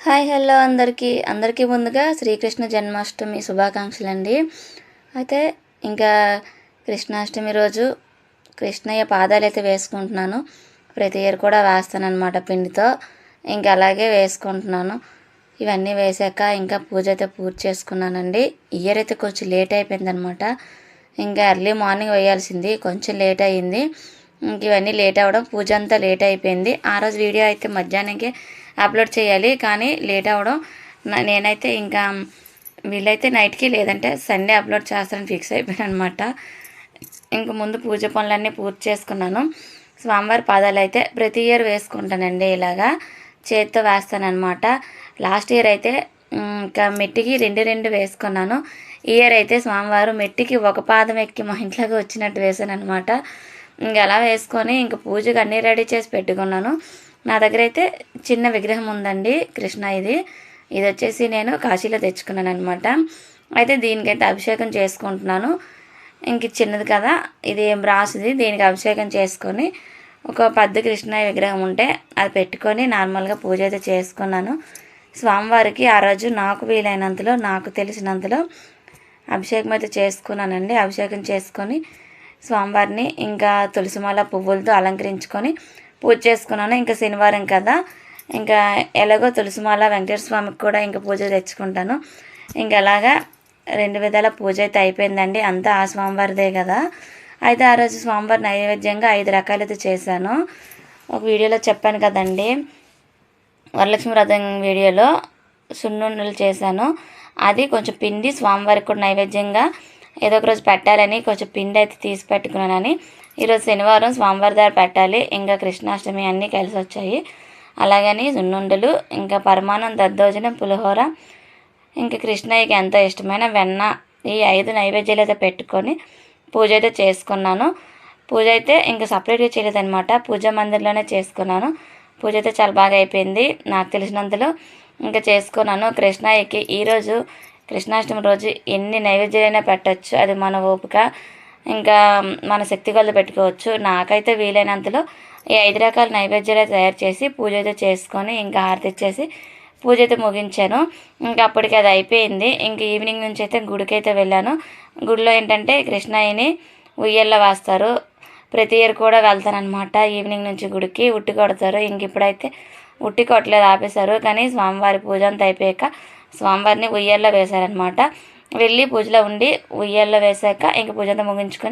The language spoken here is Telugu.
హాయ్ హలో అందరికీ ముందుగా శ్రీకృష్ణ జన్మాష్టమి శుభాకాంక్షలండి. అయితే ఇంకా కృష్ణాష్టమి రోజు కృష్ణయ్య పాదాలు అయితే వేసుకుంటున్నాను. ప్రతి ఇయర్ కూడా వేస్తానన్నమాట పిండితో. ఇంకా అలాగే వేసుకుంటున్నాను. ఇవన్నీ వేసాక ఇంకా పూజ అయితే పూర్తి చేసుకున్నానండి. ఇయర్ అయితే కొంచెం లేట్ అయిపోయిందనమాట. ఇంకా ఎర్లీ మార్నింగ్ వేయాల్సింది, కొంచెం లేట్ అయ్యింది. ఇంక ఇవన్నీ లేట్ అవ్వడం, పూజ అంతా లేట్ అయిపోయింది. ఆ రోజు వీడియో అయితే మధ్యాహ్నంకే అప్లోడ్ చేయాలి, కానీ లేట్ అవ్వడం నేనైతే ఇంకా వీళ్ళైతే నైట్కి లేదంటే సండే అప్లోడ్ చేస్తానని ఫిక్స్ అయిపోయాను అనమాట. ఇంక ముందు పూజ పనులన్నీ పూర్తి చేసుకున్నాను. స్వామివారి పాదాలు అయితే ప్రతి ఇయర్ వేసుకుంటానండి, ఇలాగా చేతితో వేస్తానన్నమాట. లాస్ట్ ఇయర్ అయితే ఇంకా మెట్టికి రెండు వేసుకున్నాను. ఇయర్ అయితే స్వామివారు మెట్టికి ఒక పాదం ఎక్కి మా ఇంట్లోకి వచ్చినట్టు వేసాను అనమాట. ఇంక అలా వేసుకొని ఇంక పూజకు అన్నీ రెడీ చేసి పెట్టుకున్నాను. నా దగ్గర అయితే చిన్న విగ్రహం ఉందండి, కృష్ణ. ఇది వచ్చేసి నేను కాశీలో తెచ్చుకున్నాను అనమాట. అయితే దీనికైతే అభిషేకం చేసుకుంటున్నాను. ఇంక చిన్నది కదా, ఇది ఏం రాసుది. దీనికి అభిషేకం చేసుకొని ఒక పెద్ద కృష్ణయ్య విగ్రహం ఉంటే అది పెట్టుకొని నార్మల్గా పూజ అయితే చేసుకున్నాను. స్వామివారికి ఆ రోజు నాకు వీలైనంతలో, నాకు తెలిసినంతలో అభిషేకం అయితే చేసుకున్నానండి. అభిషేకం చేసుకొని స్వామివారిని ఇంకా తులసిమాల పువ్వులతో అలంకరించుకొని పూజ చేసుకున్నాను. ఇంకా శనివారం కదా, ఇంకా ఎలాగో తులసిమాల వెంకటేశ్వర స్వామికి కూడా ఇంకా పూజ తెచ్చుకుంటాను. ఇంకా అలాగా 2 విధాల పూజ అయితే అయిపోయిందండి. అంతా ఆ స్వామివారిదే కదా. అయితే ఆ రోజు స్వామివారి నైవేద్యంగా 5 రకాలైతే చేశాను. ఒక వీడియోలో చెప్పాను కదండి, వరలక్ష్మి వ్రతం వీడియోలో సున్నుండలు చేశాను. అది కొంచెం పిండి స్వామివారికి కూడా నైవేద్యంగా ఏదో ఒక రోజు పెట్టాలని కొంచెం పిండి అయితే తీసి పెట్టుకున్నానని. ఈరోజు శనివారం స్వామివారి దగ్గర పెట్టాలి. ఇంకా కృష్ణాష్టమి అన్నీ కలిసి వచ్చాయి. అలాగని సున్నుండలు, ఇంకా పరమాన్నం, దద్దోజనం, పులిహోర, ఇంకా కృష్ణయ్యకి ఎంతో ఇష్టమైన వెన్న, ఈ 5 నైవేద్యాలు అయితే పెట్టుకొని పూజ అయితే చేసుకున్నాను. పూజ అయితే ఇంకా సపరేట్గా చేయలేదన్నమాట, పూజా మందిర్లోనే చేసుకున్నాను. పూజ అయితే చాలా బాగా అయిపోయింది నాకు తెలిసినంతలో. ఇంకా చేసుకున్నాను. కృష్ణయ్యకి ఈరోజు కృష్ణాష్టమి రోజు ఎన్ని నైవేద్యాలైనా పెట్టచ్చు, అది మన ఓపిక, ఇంకా మన శక్తి కొలది పెట్టుకోవచ్చు. నాకైతే వీలైనంతలో ఈ 5 రకాల నైవేద్యాలు తయారు చేసి పూజ అయితే చేసుకొని ఇంకా హారతి ఇచ్చేసి పూజ అయితే ముగించాను. ఇంకా అప్పటికి అది అయిపోయింది. ఇంక ఈవినింగ్ నుంచి అయితే గుడికి అయితే వెళ్ళాను. గుడిలో ఏంటంటే కృష్ణయ్యని ఉయ్యల్లో వేస్తారు. ప్రతి ఇయర్ కూడా వెళ్తానమాట. ఈవినింగ్ నుంచి గుడికి ఉట్టి కొడతారు. ఇంక ఇప్పుడైతే ఉట్టి కొట్టలేదు, ఆపేశారు. కానీ స్వామివారి పూజ అంతా అయిపోయాక స్వామివారిని ఉయ్యల్లో వేశారనమాట. వెళ్ళి పూజలో ఉండి ఉయ్యల్లో వేశాక ఇంక పూజ అంతా ముగించుకొని